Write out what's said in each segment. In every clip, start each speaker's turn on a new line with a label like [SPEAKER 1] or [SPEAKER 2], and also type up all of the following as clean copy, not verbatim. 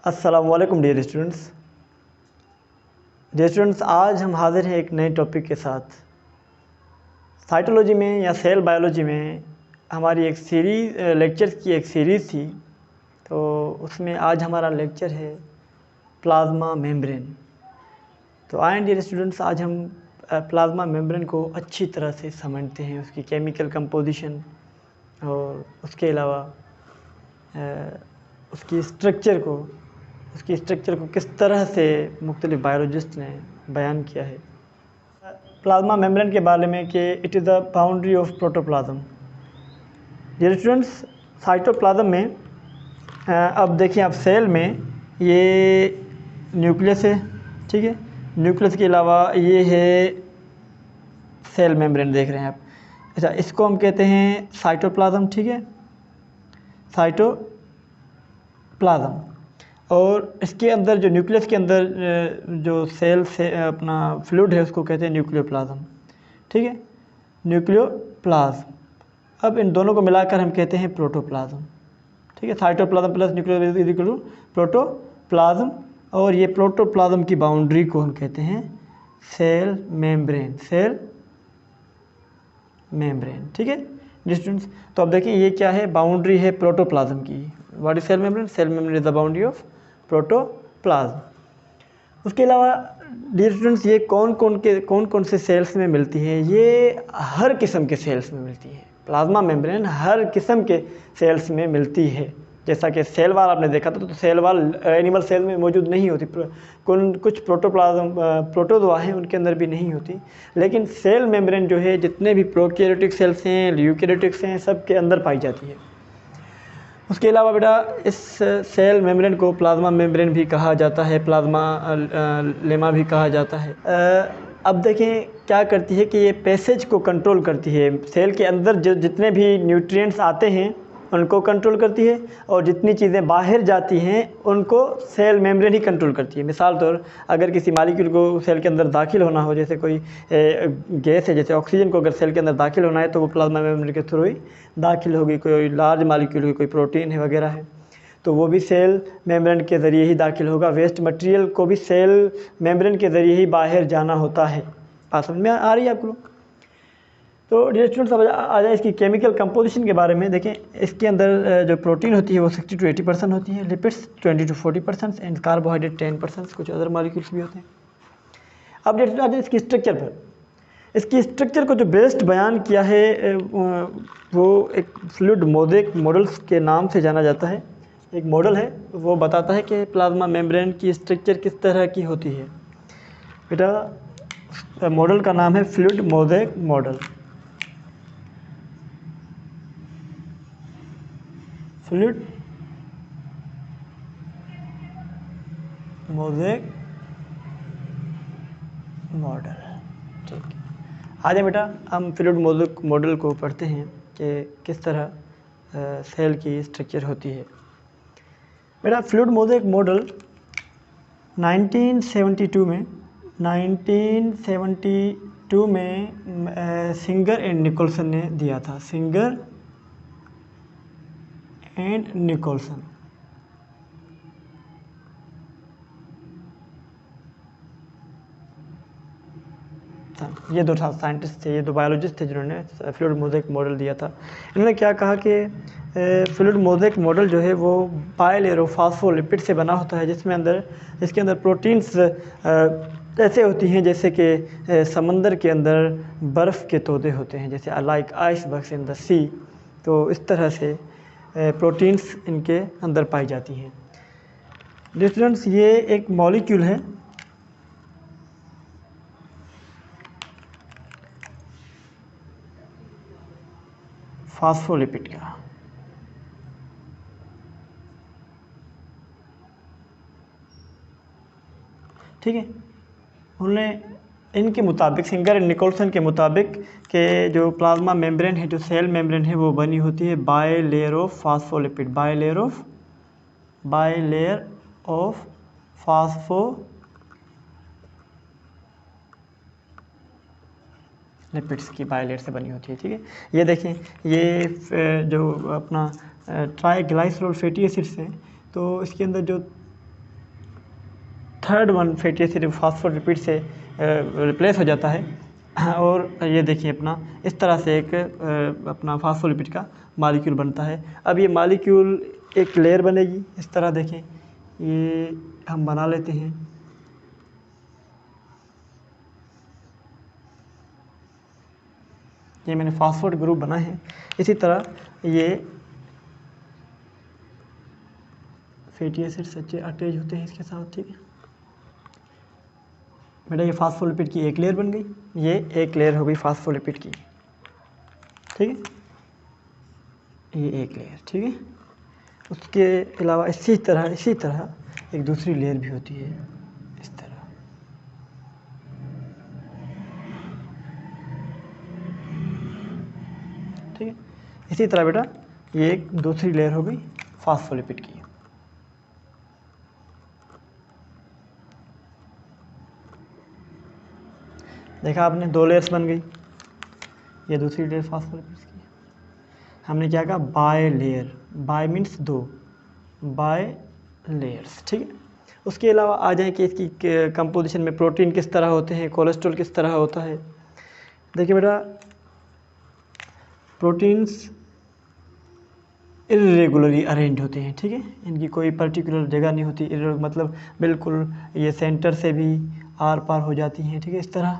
[SPEAKER 1] अस्सलामुअलैकुम dear students. आज हम हाज़िर हैं एक नए टॉपिक के साथ। साइटोलॉजी में या सेल बायोलॉजी में हमारी एक सीरीज़ लेक्चर्स की एक सीरीज़ थी, तो उसमें आज हमारा लेक्चर है प्लाज्मा मेम्ब्रेन। तो आए डियर स्टूडेंट्स, आज हम प्लाज्मा मेम्ब्रेन को अच्छी तरह से समझते हैं, उसकी केमिकल कंपोजिशन और उसके अलावा उसकी स्ट्रक्चर को किस तरह से मुख्तलिफ बायोलॉजिस्ट ने बयान किया है। प्लाज्मा मेम्ब्रेन के बारे में कि it is the boundary of protoplasm. Dear students, cytoplasm में अब देखिए, आप सेल में ये न्यूक्लियस है, ठीक है। न्यूक्लियस के अलावा ये है सेल मेम्ब्रेन, देख रहे हैं आप। अच्छा, इसको हम कहते हैं साइटोप्लाज्म, ठीक है, साइटोप्लाज्म। और इसके अंदर जो न्यूक्लियस के अंदर जो सेल से अपना फ्लूइड है उसको कहते हैं न्यूक्लियोप्लाज्म, ठीक है, न्यूक्लियोप्लाज्म। अब इन दोनों को मिलाकर हम कहते हैं प्रोटोप्लाज्म, ठीक है। Cytoplasm plus nucleo is equal to protoplasm. और ये प्रोटोप्लाज्म की बाउंड्री को हम कहते हैं सेल मेम्ब्रेन, ठीक है स्टूडेंट्स। तो अब देखिए ये क्या है, बाउंड्री है प्रोटोप्लाज्म की। What is cell membrane? Cell membrane is the boundary of protoplasm. उसके अलावा डियर स्टूडेंट्स, ये कौन कौन से सेल्स में मिलती है? ये हर किस्म के सेल्स में मिलती है। प्लाज्मा मेम्ब्रेन हर किस्म के सेल्स में मिलती है। जैसा कि सेल वाल आपने देखा था, तो सेल वाल एनिमल सेल में मौजूद नहीं होती, कुछ प्रोटोजोआ हैं उनके अंदर भी नहीं होती। लेकिन सेल मेम्ब्रेन जो है, जितने भी प्रोकैरियोटिक सेल्स हैं, यूकैरियोटिक्स हैं, सब के अंदर पाई जाती है। उसके अलावा बेटा, इस सेल मेम्ब्रेन को प्लाज्मा मेम्ब्रेन भी कहा जाता है, प्लाज्मा लेमा भी कहा जाता है। अब देखें क्या करती है कि ये पैसेज को कंट्रोल करती है। सेल के अंदर जो जितने भी न्यूट्रिएंट्स आते हैं उनको कंट्रोल करती है, और जितनी चीज़ें बाहर जाती हैं उनको सेल मेम्ब्रेन ही कंट्रोल करती है। मिसाल तौर, अगर किसी मालिक्यूल को सेल के अंदर दाखिल होना हो, जैसे कोई गैस है, जैसे ऑक्सीजन को अगर सेल के अंदर दाखिल होना है, तो वो प्लाज्मा मेम्ब्रेन के थ्रू ही दाखिल होगी। कोई लार्ज मालिक्यूल है, कोई प्रोटीन है वगैरह है, तो वो भी सेल मेम्ब्रेन के ज़रिए ही दाखिल होगा। वेस्ट मटेरियल को भी सेल मेम्ब्रेन के ज़रिए ही बाहर जाना होता है। बात समझ में आ रही है आपको? तो डियर स्टूडेंट्स, अब आ जाए इसकी केमिकल कंपोजिशन के बारे में। देखें, इसके अंदर जो प्रोटीन होती है वो 60 to 80% होती है, लिपिड्स 20 to 40% एंड कार्बोहाइड्रेट 10%, कुछ अदर मॉलिक्यूल्स भी होते हैं। अब डियर स्टूडेंट्स, आ जाए इसकी स्ट्रक्चर पर। इसकी स्ट्रक्चर को जो बेस्ट बयान किया है वो एक फ्लूइड मोज़ेक मॉडल्स के नाम से जाना जाता है। एक मॉडल है, वो बताता है कि प्लाज्मा मेम्ब्रेन की स्ट्रक्चर किस तरह की होती है। बेटा, मॉडल का नाम है fluid mosaic model. Fluid mosaic model, ठीक है। आ जाए बेटा, हम फ्लूइड मोज़ेक मॉडल को पढ़ते हैं कि किस तरह सेल की स्ट्रक्चर होती है। बेटा, फ्लूइड मोज़ेक मॉडल 1972 में सिंगर एंड निकोलसन ने दिया था। सिंगर एंड निकोलसन, ये दो साइंटिस्ट थे, ये दो बायोलॉजिस्ट थे जिन्होंने फ्लूइड मोज़ेक मॉडल दिया था। इन्होंने क्या कहा कि फ्लूइड मोज़ेक मॉडल जो है वो बाइलेयर ऑफ फॉस्फोलिपिड से बना होता है, जिसके अंदर प्रोटीन्स ऐसे होती हैं जैसे कि समंदर के अंदर बर्फ़ के तोदे होते हैं, जैसे लाइक आइसबर्ग्स इन द सी। तो इस तरह से प्रोटीन्स इनके अंदर पाई जाती हैं। स्टूडेंट्स, ये एक मॉलिक्यूल है, फॉस्फोलिपिड का, ठीक है। उन्होंने इनके मुताबिक, सिंगर एंड निकोलसन के मुताबिक, कि जो प्लाज्मा मेम्ब्रेन है, जो सेल मेम्ब्रेन है, वो बनी होती है by layer of phospholipid, by layer of phospholipids की बायलेयर से बनी होती है, ठीक है। ये देखें, ये जो अपना ट्राईग्लाइसरोल फैटी एसिड्स हैं, तो इसके अंदर जो third one fatty acid phospholipid से रिप्लेस हो जाता है और ये देखिए अपना इस तरह से एक अपना फॉस्फोलिपिड का मॉलिक्यूल बनता है। अब ये मॉलिक्यूल एक लेयर बनेगी इस तरह, देखें ये हम बना लेते हैं। ये मैंने फॉस्फेट ग्रुप बना है। इसी तरह ये फैटी एसिड सच्चे अटैच होते हैं इसके साथ, ठीक है बेटा। ये फॉस्फोलिपिड की एक लेयर बन गई, ये एक लेयर हो गई फॉस्फोलिपिड की, ठीक है, ये एक लेयर, ठीक है। उसके अलावा इसी तरह एक दूसरी लेयर भी होती है इस तरह, ठीक है। इसी तरह बेटा ये एक दूसरी लेयर हो गई फॉस्फोलिपिड की। देखा आपने, दो लेयर्स बन गई, ये दूसरी लेयर फॉस्फोलिपिड्स की। हमने क्या कहा, बाय लेयर, बाय मीन्स दो, बाय लेयर्स, ठीक है। उसके अलावा आ जाए कि इसकी कंपोजिशन में प्रोटीन किस तरह होते हैं, कोलेस्ट्रॉल किस तरह होता है। देखिए बेटा प्रोटीन्स इरेगुलरली अरेंज होते हैं, ठीक है, इनकी कोई पर्टिकुलर जगह नहीं होती, मतलब बिल्कुल ये सेंटर से भी आर पार हो जाती हैं, ठीक है, इस तरह।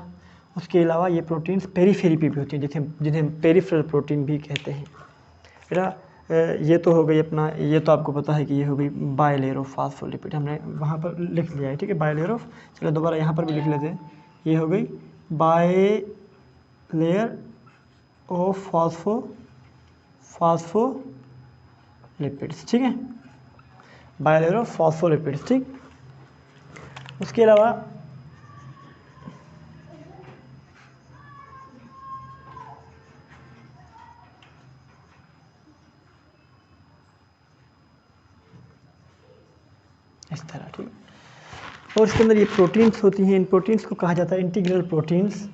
[SPEAKER 1] उसके अलावा ये प्रोटीन्स पेरीफेरी पे भी होती हैं, जिन्हें हम पेरिफेरल प्रोटीन भी कहते हैं। बेटा ये तो हो गई अपना, ये तो आपको पता है कि ये हो गई बाय लेयर ऑफ फॉस्फोलिपिड, हमने वहाँ पर लिख लिया है, ठीक है, बाय लेयर ऑफ। चलो दोबारा यहाँ पर भी लिख लेते हैं, ये हो गई बाय लेयर ऑफ फॉस्फोलिपिड्स, ठीक है, बाय लेयर ऑफ फॉस्फोलिपिड्स, ठीक। उसके अलावा इस तरह, ठीक। और इसके अंदर ये प्रोटीन्स होती हैं, इन प्रोटीन्स को कहा जाता है इंटीग्रल प्रोटीन्स।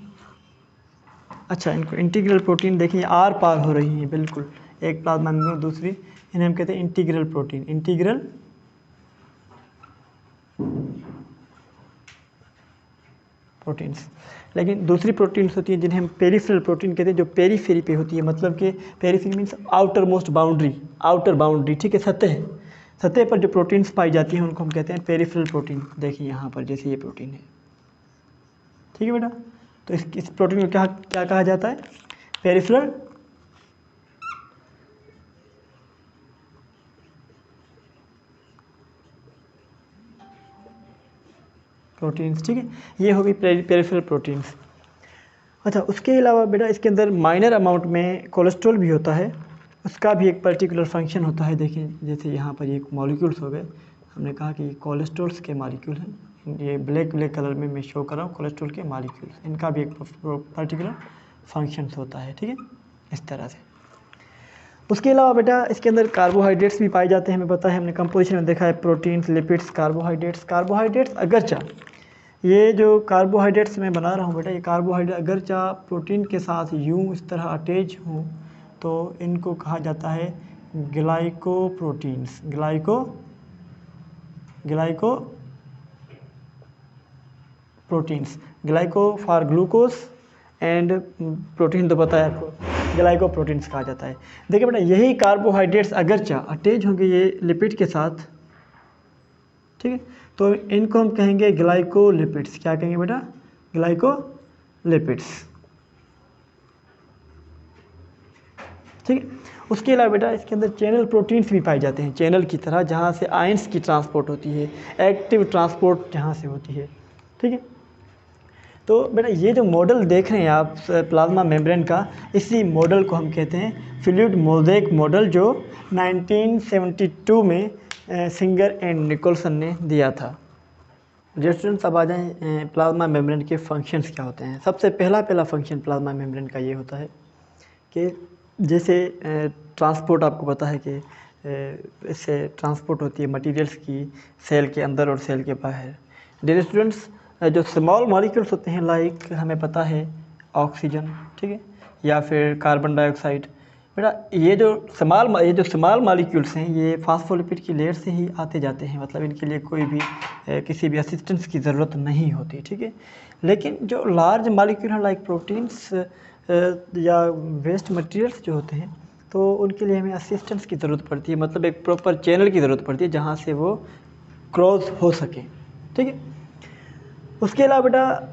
[SPEAKER 1] अच्छा, इनको इंटीग्रल प्रोटीन देखिए आर पार हो रही हैं बिल्कुल, एक प्लाज्मा मेम्ब्रेन दूसरी, इन्हें हम कहते हैं इंटीग्रल प्रोटीन, इंटीग्रल प्रोटीन्स। लेकिन दूसरी प्रोटीन्स होती हैं जिन्हें हम पेरिफेरल प्रोटीन कहते हैं, जो पेरीफेरी पे होती है, मतलब कि periphery means outer most boundary, outer boundary, ठीक है, सतह पर जो प्रोटीन्स पाई जाती हैं उनको हम कहते हैं पेरिफेरल प्रोटीन। देखिए यहाँ पर जैसे ये प्रोटीन है, ठीक है बेटा, तो इस प्रोटीन को क्या क्या कहा जाता है, पेरिफेरल प्रोटीन्स, ठीक है, ये हो गई पेरिफेरल प्रोटीन्स। अच्छा, उसके अलावा बेटा इसके अंदर माइनर अमाउंट में कोलेस्ट्रॉल भी होता है, उसका भी एक पर्टिकुलर फंक्शन होता है। देखिए जैसे यहाँ पर ये मॉलिक्यूल्स हो गए, हमने कहा कि कोलेस्ट्रॉल्स के मॉलिक्यूल हैं, ये ब्लैक कलर में मैं शो कर रहा हूँ कोलेस्ट्रॉल के मॉलिक्यूल्स, इनका भी एक पर्टिकुलर फंक्शंस होता है, ठीक है, इस तरह से। उसके अलावा बेटा इसके अंदर कार्बोहाइड्रेट्स भी पाए जाते हैं, हमें पता है, हमने कंपोजिशन में देखा है, प्रोटीन्स, लिपिड्स, कार्बोहाइड्रेट्स अगरचा ये जो कार्बोहाइड्रेट्स मैं बना रहा हूँ बेटा, ये कार्बोहाइड्रेट अगरचा प्रोटीन के साथ यूँ इस तरह अटैच हों तो इनको कहा जाता है glycoproteins, glycoproteins, glyco for glucose and protein तो पता है आपको, ग्लाइकोप्रोटीन्स कहा जाता है। देखिए बेटा यही कार्बोहाइड्रेट्स अगरचा अटैच होंगे ये लिपिड के साथ, ठीक है, तो इनको हम कहेंगे ग्लाइकोलिपिड्स। क्या कहेंगे बेटा, ग्लाइकोलिपिड्स, ठीक है। उसके अलावा बेटा इसके अंदर चैनल प्रोटीन्स भी पाए जाते हैं, चैनल की तरह, जहाँ से आयंस की ट्रांसपोर्ट होती है, एक्टिव ट्रांसपोर्ट जहाँ से होती है, ठीक है। तो बेटा ये जो मॉडल देख रहे हैं आप प्लाज्मा मेम्ब्रेन का, इसी मॉडल को हम कहते हैं फ्लूइड मोज़ेक मॉडल, जो 1972 में सिंगर एंड निकोलसन ने दिया था। स्टूडेंट्स अब आ जाएँ प्लाज्मा मेम्ब्रेन के फंक्शंस क्या होते हैं। सबसे पहला फंक्शन प्लाज्मा मेम्ब्रेन का ये होता है कि जैसे ट्रांसपोर्ट, आपको पता है कि इससे ट्रांसपोर्ट होती है मटेरियल्स की सेल के अंदर और सेल के बाहर। डियर स्टूडेंट्स, जो स्मॉल मॉलिक्यूल्स होते हैं, लाइक हमें पता है ऑक्सीजन, ठीक है, या फिर कार्बन डाइऑक्साइड, बेटा ये जो स्मॉल मॉलिक्यूल्स हैं ये फास्फोलिपिड की लेयर से ही आते जाते हैं, मतलब इनके लिए कोई भी किसी भी असिस्टेंस की ज़रूरत नहीं होती, ठीक है। लेकिन जो लार्ज मॉलिक्यूल हैं लाइक प्रोटीन्स या वेस्ट मटेरियल्स जो होते हैं, तो उनके लिए हमें असिस्टेंस की ज़रूरत पड़ती है, मतलब एक प्रॉपर चैनल की ज़रूरत पड़ती है जहाँ से वो क्रॉस हो सके, ठीक है। उसके अलावा बेटा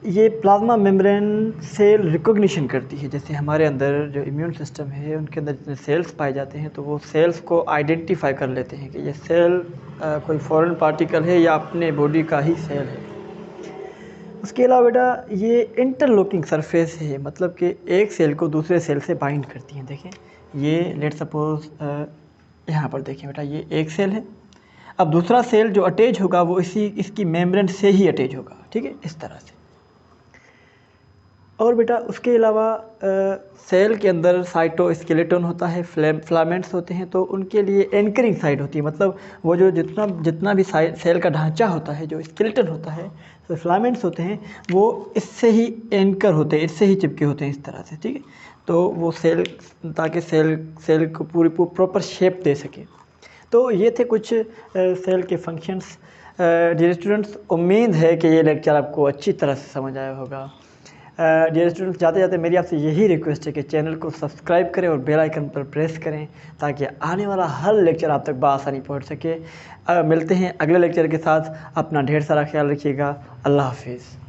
[SPEAKER 1] ये प्लाज्मा मेम्ब्रेन सेल रिकॉग्निशन करती है, जैसे हमारे अंदर जो इम्यून सिस्टम है उनके अंदर जितने सेल्स पाए जाते हैं तो वो सेल्स को आइडेंटिफाई कर लेते हैं कि ये सेल कोई फॉरेन पार्टिकल है या अपने बॉडी का ही सेल है। उसके अलावा बेटा ये इंटरलॉकिंग सरफेस है, मतलब कि एक सेल को दूसरे सेल से बाइंड करती हैं। देखें ये लेट सपोज यहाँ पर देखें बेटा ये एक सेल है, अब दूसरा सेल जो अटैच होगा वो इसकी मेम्ब्रेन से ही अटैच होगा, ठीक है, इस तरह से। और बेटा उसके अलावा सेल के अंदर साइटोस्केलेटन होता है, फिलामेंट्स होते हैं, तो उनके लिए एंकरिंग साइट होती है, मतलब वो जो जितना भी सेल का ढांचा होता है, जो स्केलेटन होता है, तो फिलामेंट्स होते हैं वो इससे ही एंकर होते हैं, इससे ही चिपके होते हैं इस तरह से, ठीक है। तो वो ताकि सेल को पूरी प्रॉपर शेप दे सके। तो ये थे कुछ सेल के फंक्शंस। डियर स्टूडेंट्स, उम्मीद है कि ये लेक्चर आपको अच्छी तरह से समझ आया होगा। डियर स्टूडेंट्स, जाते जाते मेरी आपसे यही रिक्वेस्ट है कि चैनल को सब्सक्राइब करें और बेल आइकन पर प्रेस करें ताकि आने वाला हर लेक्चर आप तक बआसानी पहुंच सके। मिलते हैं अगले लेक्चर के साथ। अपना ढेर सारा ख्याल रखिएगा। अल्लाह हाफिज़।